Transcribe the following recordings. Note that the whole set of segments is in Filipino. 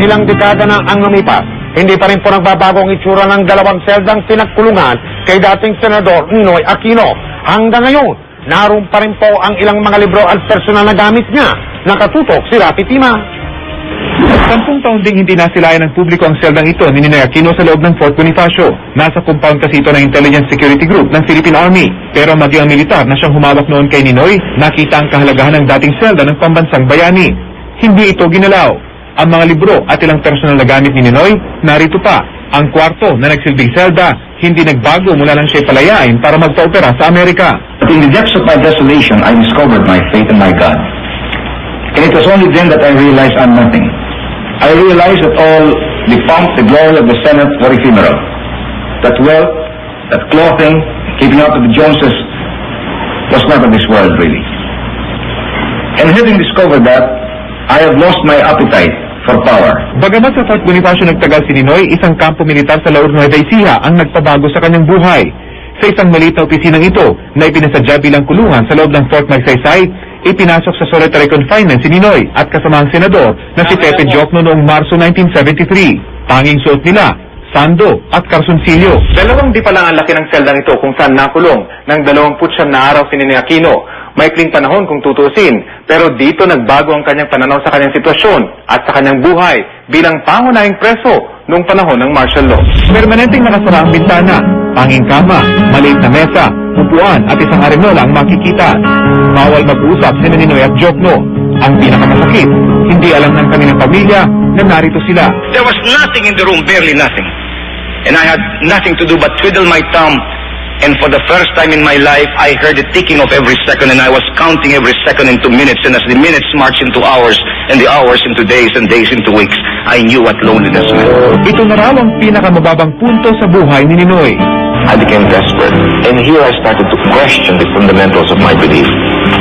ilang dekada na ang lumipas, hindi pa rin po nagbabago ang itsura ng dalawang seldang pinagkulungan kay dating Senador Ninoy Aquino. Hanggang ngayon, naroon pa rin po ang ilang mga libro at personal na gamit niya. Nakatutok si Rafi Tima. 10 taon ding hindi nasilayan ng publiko ang seldang ito ni Ninoy Aquino sa loob ng Fort Bonifacio. Nasa compound kasi ito ng Intelligence Security Group ng Philippine Army. Pero maging ang militar na siyang humawak noon kay Ninoy, nakita ang kahalagahan ng dating selda ng pambansang bayani. Hindi ito ginalaw. Ang mga libro at ilang personal na gamit ni Ninoy, narito pa. Ang kwarto na nagsilbing selda, hindi nagbago mula nang siya'y palayain para magpa-opera sa Amerika. But in the depths of my desolation, I discovered my faith in my God. And it was only then that I realized I'm nothing. I realized that all the pomp, the glory of the Senate were ephemeral. That wealth, that clothing, keeping up with the Joneses, was not of this world really. And having discovered that, I have lost my appetite for power. Bagamat sa Fort Bonifacio nagtagal si Ninoy, isang kampo militar sa Laur Nueva Ecija ang nagpabago sa kanyang buhay. Sa isang maliit na opisinang ito na ipinasadya bilang kulungan sa loob ng Fort Magsaysay, ipinasok sa solitary confinement si Ninoy at kasamang senador na si Pepe Diokno noong Marso 1973. Tanging suot nila, sando at karsunsilyo. 2 di pa lang ang laki ng seldang ito kung saan nakulong ng 29 na araw si Ninoy Aquino. Maikling panahon kung tutusin, pero dito nagbago ang kanyang pananaw sa kanyang sitwasyon at sa kanyang buhay bilang pangunahing preso noong panahon ng martial law. Permanenteng nakasara ang bintana, tanging kama, maliit na mesa, upuan at isang arenola ang makikita. Bawal mag-usap si Ninoy at Diokno. Ang pinakamasakit, hindi alam ng kanilang pamilya na narito sila. There was nothing in the room, barely nothing. And I had nothing to do but twiddle my thumb. And for the first time in my life, I heard the ticking of every second, and I was counting every second into minutes. And as the minutes marched into hours, and the hours into days, and days into weeks, I knew what loneliness meant. Ito na raw ang pinakamababang punto sa buhay ni Ninoy. I became desperate. And here I started to question the fundamentals of my belief.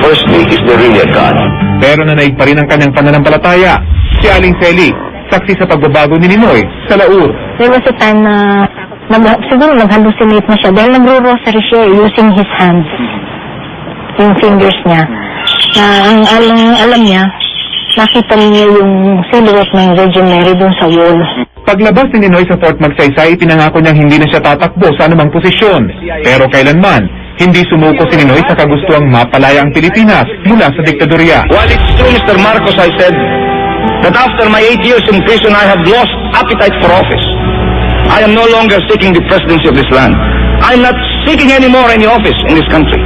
Firstly, is there really a God? Pero nanaig pa rin ang kanyang pananampalataya. Si Aling Selig, saksi sa pagbabago ni Ninoy sa Laur. There was a time na siguro nag-hallucinate na siya dahil nagro-rosary siya using his hands, yung fingers niya. Na ang alam niya, nakita niya yung silhouette ng Virgin Mary dun sa wall. Paglabas ni Ninoy sa Fort Magsaysay, pinangako niyang hindi na siya tatakbo sa anumang posisyon. Pero kailanman, hindi sumuko si Ninoy sa kagustuang mapalaya ang Pilipinas mula sa diktadorya. While it's true, Mr. Marcos, I said that after my 8 years in prison, I have lost appetite for office. I am no longer seeking the presidency of this land. I'm not seeking any more any office in this country.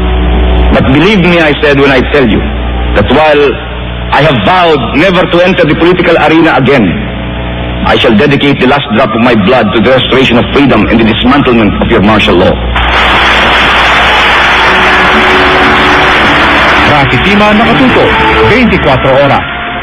But believe me, I said, when I tell you that while I have vowed never to enter the political arena again, I shall dedicate the last drop of my blood to the restoration of freedom and the dismantlement of your martial law. Rafi Tima, Nakatutok, 24 Oras.